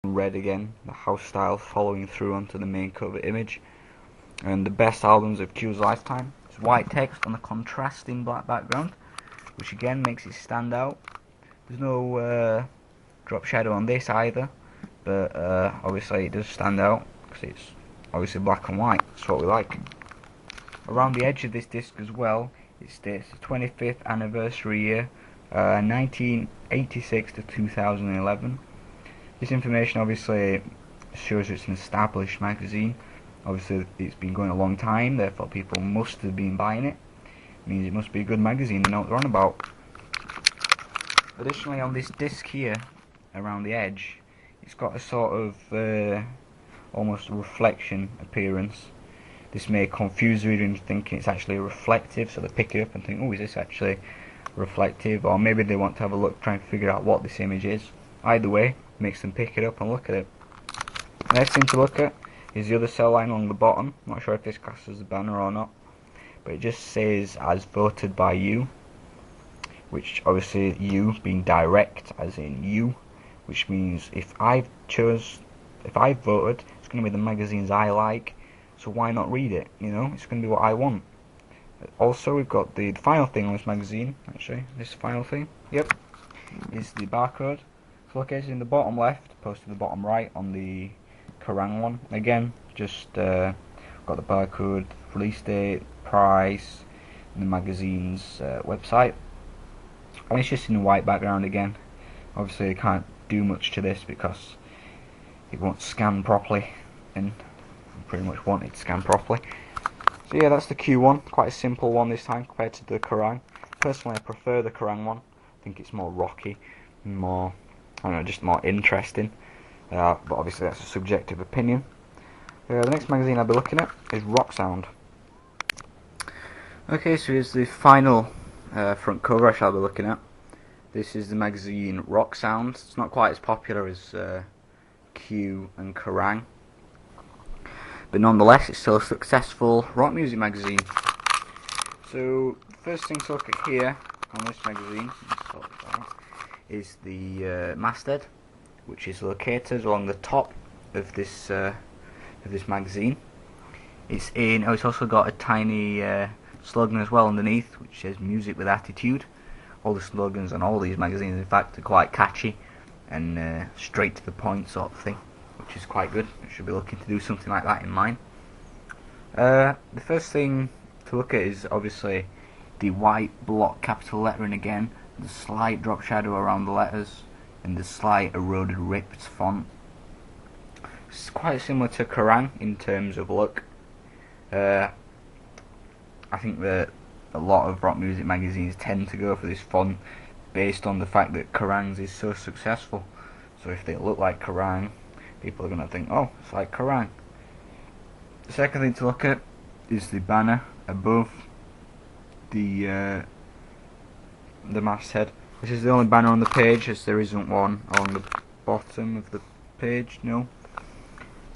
red again, the house style following through onto the main cover image. And the best albums of Q's lifetime. It's white text on a contrasting black background, which again makes it stand out. There's no drop shadow on this either, but obviously it does stand out because it's obviously black and white. That's what we like. Around the edge of this disc as well, it states the 25th anniversary year, 1986 to 2011. This information obviously shows it's an established magazine. Obviously it's been going a long time, therefore people must have been buying it. It means it must be a good magazine, they know what they're on about. Additionally, on this disc here, around the edge, it's got a sort of almost reflection appearance. This may confuse the reader into thinking it's actually reflective, so they pick it up and think, oh, is this actually reflective? Or maybe they want to have a look, try and figure out what this image is. Either way, makes them pick it up and look at it. The next thing to look at is the other cell line along the bottom. I'm not sure if this classes a banner or not, but it just says as voted by you, which obviously you being direct as in you, which means if I voted, it's going to be the magazines I like, so why not read it? You know, it's going to be what I want. Also, we've got the final thing on this magazine, actually, this final thing, yep, is the barcode. It's located in the bottom left, opposed to the bottom right on the Kerrang one. Again, just got the barcode, release date, price, and the magazine's website. And it's just in a white background again. Obviously I can't do much to this because it won't scan properly, and I pretty much want it to scan properly. So yeah, that's the Q one, quite a simple one this time compared to the Kerrang. Personally I prefer the Kerrang one, I think it's more rocky, more, I don't know, just more interesting. But obviously that's a subjective opinion. The next magazine I'll be looking at is Rock Sound. Okay, so here's the final front cover I shall be looking at. This is the magazine Rock Sound. It's not quite as popular as Q and Kerrang, but nonetheless it's still a successful rock music magazine. So first thing to look at here on this magazine is the masthead, which is located along the top of this magazine. It's also got a tiny slogan as well underneath, which says "Music with Attitude." All the slogans on all these magazines, in fact, are quite catchy and straight to the point sort of thing, which is quite good. I should be looking to do something like that in mine. The first thing to look at is obviously the white block capital lettering again, the slight drop shadow around the letters, and the slight eroded ripped font. It's quite similar to Kerrang in terms of look. I think that a lot of rock music magazines tend to go for this font based on the fact that Kerrang's is so successful. So if they look like Kerrang, people are going to think, oh, it's like Kerrang. The second thing to look at is the banner above the masthead. This is the only banner on the page, as there isn't one on the bottom of the page, no.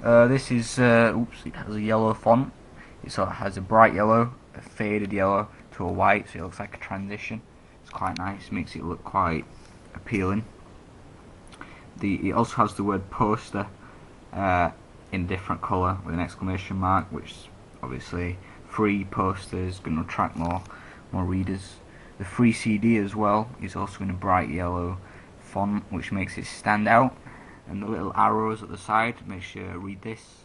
This is, it has a yellow font. It sort of has a bright yellow, a faded yellow to a white, so it looks like a transition. It's quite nice, makes it look quite appealing. It also has the word poster in a different colour with an exclamation mark, which obviously free posters going to attract more readers. The free CD as well is also in a bright yellow font, which makes it stand out, and the little arrows at the side makes you read this,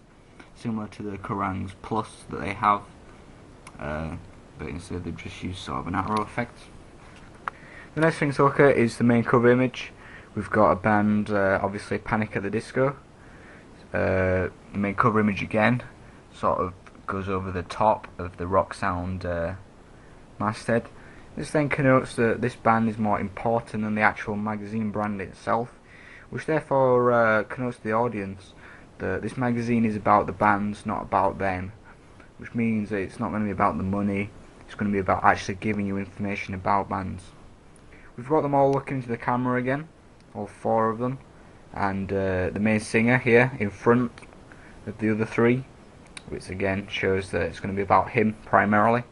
similar to the Kerrang's Plus that they have, but instead they've just used sort of an arrow effect. The next thing to look at is the main cover image. We've got a band, obviously Panic at the Disco. The main cover image again sort of goes over the top of the Rock Sound masthead. This then connotes that this band is more important than the actual magazine brand itself, which therefore connotes to the audience that this magazine is about the bands, not about them, which means that it's not going to be about the money, it's going to be about actually giving you information about bands. We've got them all looking into the camera again, all four of them, and the main singer here in front of the other three, which again shows that it's going to be about him primarily.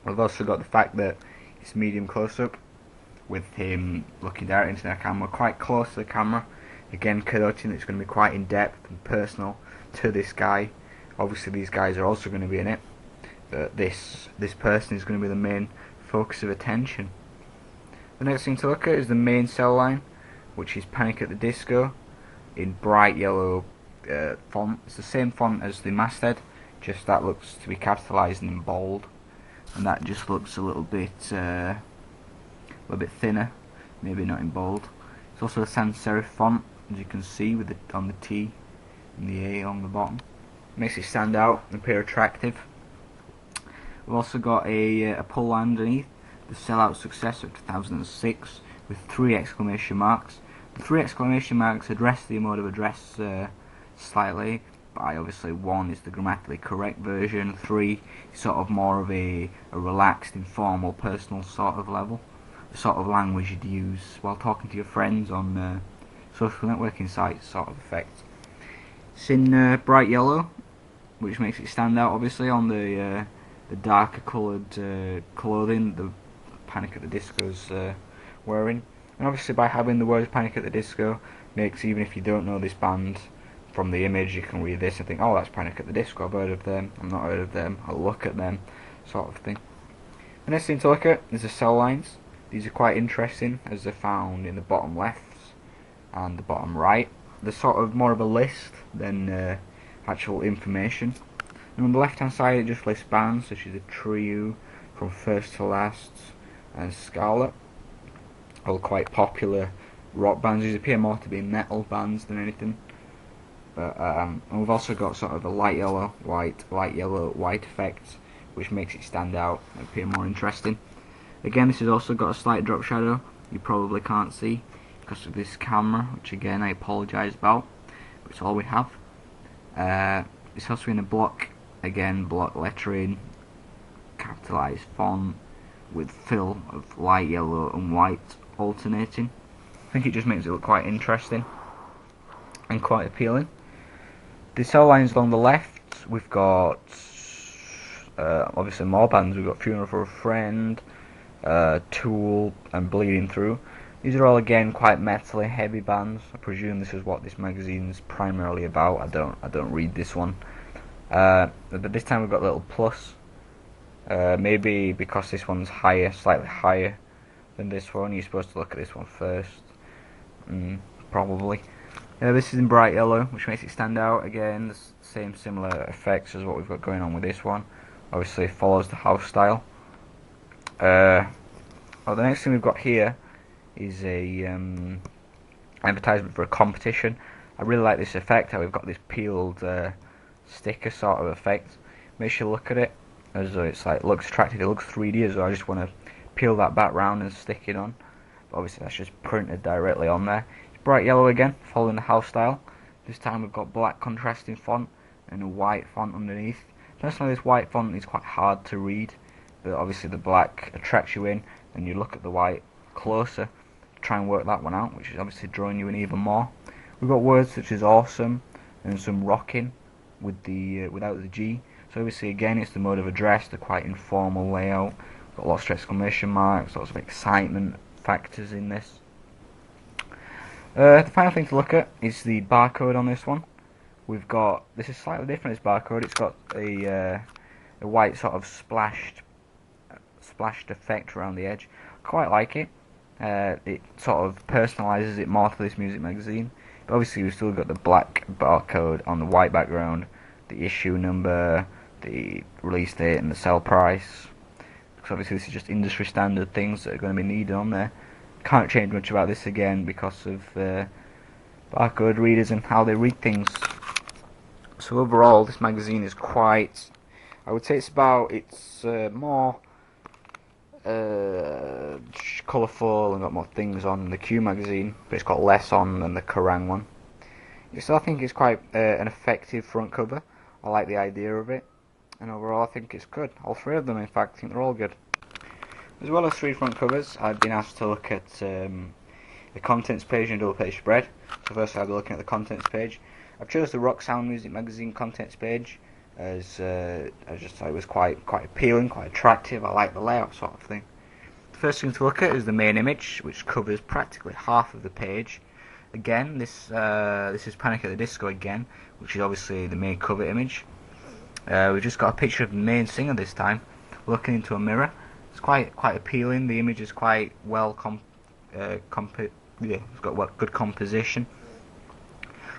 We've also got the fact that it's medium close-up, with him looking directly into the camera, quite close to the camera, Again, noting that it's going to be quite in depth and personal to this guy. Obviously, these guys are also going to be in it, but this person is going to be the main focus of attention. The next thing to look at is the main cell line, which is Panic at the Disco in bright yellow font. It's the same font as the masthead, just that looks to be capitalised in bold, and that just looks a little bit thinner, maybe not in bold. It's also a sans serif font, as you can see, with on the T and the A on the bottom. Makes it stand out and appear attractive. We've also got a pull line underneath, the sellout success of 2006, with 3 exclamation marks. The 3 exclamation marks address the mode of address slightly, by obviously 1 is the grammatically correct version, 3 is sort of more of a relaxed, informal, personal sort of level, the sort of language you'd use while talking to your friends on social networking sites sort of effect. It's in bright yellow, which makes it stand out obviously on the darker coloured clothing the Panic at the Disco's wearing. And obviously by having the words Panic at the Disco makes, even if you don't know this band from the image, you can read this and think, oh, that's Panic at the Disco, I've heard of them, I've not heard of them, I'll look at them, sort of thing. The next thing to look at is the cell lines. These are quite interesting as they're found in the bottom left and the bottom right. They're sort of more of a list than actual information. And on the left hand side it just lists bands such as a Trio, From First to Last and Scarlet. All quite popular rock bands. These appear more to be metal bands than anything. But and we've also got sort of a light yellow, white effect, which makes it stand out and appear more interesting. Again, this has also got a slight drop shadow you probably can't see because of this camera, which again I apologise about, but it's all we have. It's also in a block, again block lettering, capitalised font with fill of light yellow and white alternating. I think it just makes it look quite interesting and quite appealing. The cell lines along the left, we've got obviously more bands. We've got Funeral for a Friend, Tool and Bleeding Through. These are all again quite metally heavy bands. I presume this is what this magazine's primarily about. I don't read this one. But this time we've got a little plus. Maybe because this one's higher, slightly higher than this one. You're supposed to look at this one first. Probably. This is in bright yellow, which makes it stand out. Again, the same similar effects as what we've got going on with this one. Obviously it follows the house style. The next thing we've got here is a advertisement for a competition. I really like this effect, how we've got this peeled sticker sort of effect. Makes you look at it as though it's like looks attractive, it looks 3D, as though I just want to peel that back round and stick it on. But obviously that's just printed directly on there. It's bright yellow again, following the house style. This time we've got black contrasting font and a white font underneath. Personally, this white font is quite hard to read, but obviously the black attracts you in, and you look at the white closer to try and work that one out, which is obviously drawing you in even more. We've got words such as awesome and some rocking with the without the G. So obviously again it's the mode of address, the quite informal layout. We've got lots of exclamation marks, lots of excitement factors in this. The final thing to look at is the barcode on this one. We've got, this is slightly different, this barcode. It's got a white sort of splashed effect around the edge. Quite like it. It sort of personalises it more to this music magazine. But obviously we've still got the black barcode on the white background, the issue number, the release date and the sell price. Because obviously this is just industry standard things that are going to be needed on there. Can't change much about this again because of barcode readers and how they read things. So overall this magazine is quite, I would say it's more colourful and got more things on than the Q magazine, but it's got less on than the Kerrang one. So I think it's quite an effective front cover. I like the idea of it, and overall I think it's good. All 3 of them, in fact, I think they're all good. As well as 3 front covers, I've been asked to look at the contents page and double page spread. So first I'll be looking at the contents page. I've chose the Rock Sound Music Magazine contents page as I just thought it was quite appealing, quite attractive. I like the layout sort of thing. The first thing to look at is the main image, which covers practically half of the page. Again, this is Panic at the Disco again, which is obviously the main cover image. We've just got a picture of the main singer this time, looking into a mirror. It's quite appealing. The image is quite well it's got good composition.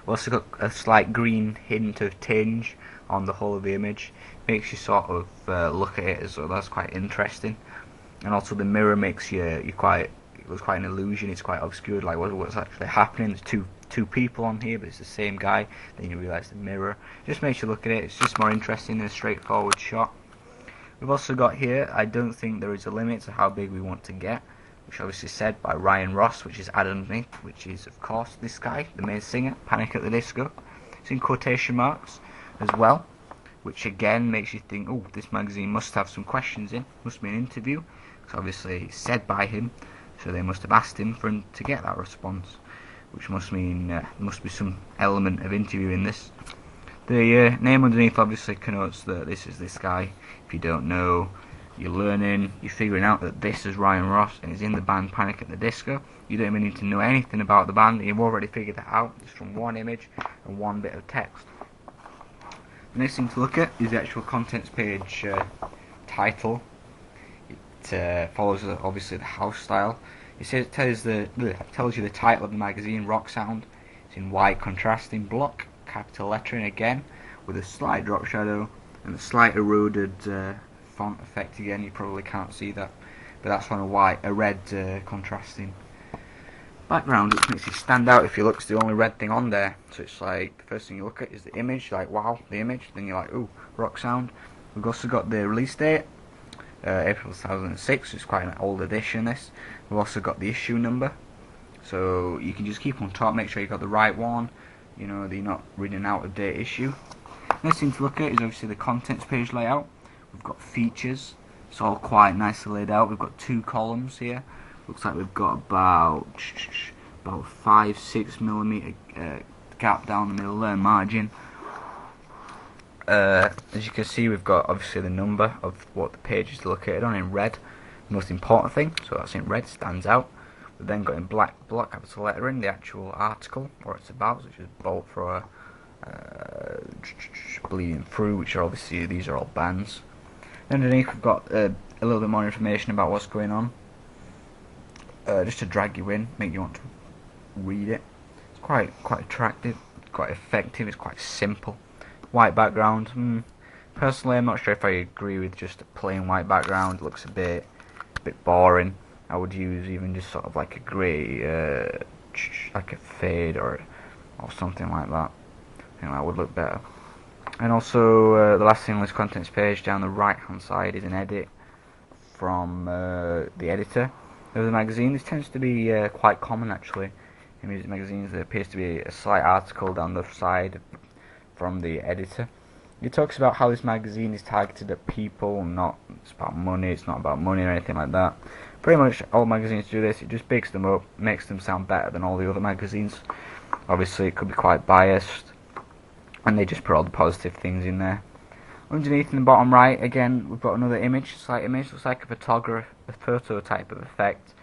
We've also got a slight green hint of tinge on the whole of the image. Makes you sort of look at it as well. That's quite interesting. And also the mirror makes it was quite an illusion. It's quite obscured, like what's actually happening. There's two people on here, but it's the same guy. Then you realise the mirror. It just makes you look at it. It's just more interesting than a straightforward shot. We've also got here, I don't think there is a limit to how big we want to get, which obviously said by Ryan Ross, which is Adam Smith, which is of course this guy, the main singer, Panic at the Disco. It's in quotation marks as well, which again makes you think, oh, this magazine must have some questions in, must be an interview. It's obviously said by him, so they must have asked him for him to get that response, which must mean there must be some element of interview in this. The name underneath obviously connotes that this is this guy. If you don't know, you're learning, you're figuring out that this is Ryan Ross and he's in the band Panic at the Disco. You don't even need to know anything about the band, you've already figured that out just from one image and one bit of text. The next thing to look at is the actual contents page title. It follows obviously the house style. It tells you the title of the magazine, Rock Sound. It's in white contrasting block, capital lettering again, with a slight drop shadow and a slight eroded font effect again. You probably can't see that, but that's on a red contrasting background, which makes it stand out. If you look, it's the only red thing on there. So it's like the first thing you look at is the image. You're like, wow, the image. Then you're like, ooh, Rock Sound. We've also got the release date, April 2006. It's quite an old edition. This. We've also got the issue number, so you can just keep on top. Make sure you got the right one. You know, that you're not reading an out of date issue. Next thing to look at is obviously the contents page layout. We've got features. It's all quite nicely laid out. We've got two columns here. Looks like we've got about 5-6 millimeter gap down the middle there, margin. As you can see, we've got obviously the number of what the page is located on in red. The most important thing, so that's in red, stands out. We've then got in black block capital lettering the actual article, what it's about, such as bolt thrower, bleeding through, which are obviously, these are all bands. Underneath we've got a little bit more information about what's going on, just to drag you in, make you want to read it. It's quite attractive, quite effective, it's quite simple. White background, personally I'm not sure if I agree with just a plain white background. It looks a bit boring. I would use even just sort of like a grey, like a fade or something like that. I think that would look better. And also the last thing on this contents page down the right hand side is an edit from the editor of the magazine. This tends to be quite common actually in music magazines. There appears to be a slight article down the side from the editor. It talks about how this magazine is targeted at people, not it's about money. It's not about money or anything like that. Pretty much all magazines do this. It just bigs them up, makes them sound better than all the other magazines. Obviously it could be quite biased, and they just put all the positive things in there. Underneath in the bottom right, again, we've got another image, slight image. Looks like a photo type of effect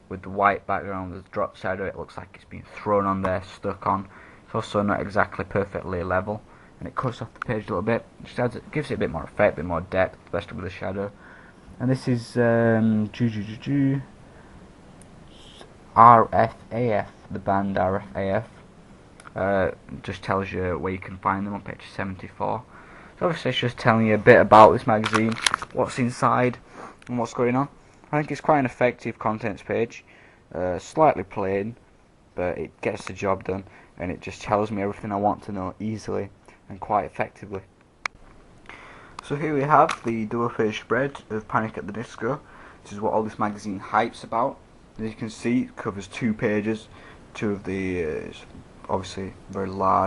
with the white background, the drop shadow. It looks like it's been thrown on there, stuck on. It's also not exactly perfectly level, and it cuts off the page a little bit. It gives it a bit more effect, a bit more depth, especially with the shadow. And this is RFAF, the band RFAF. Just tells you where you can find them on page 74. So obviously it's just telling you a bit about this magazine, what's inside and what's going on. I think it's quite an effective contents page, slightly plain, but it gets the job done, and it just tells me everything I want to know easily and quite effectively. So here we have the double page spread of Panic at the Disco. This is what all this magazine hypes about. As you can see, it covers 2 pages. Two of the obviously very large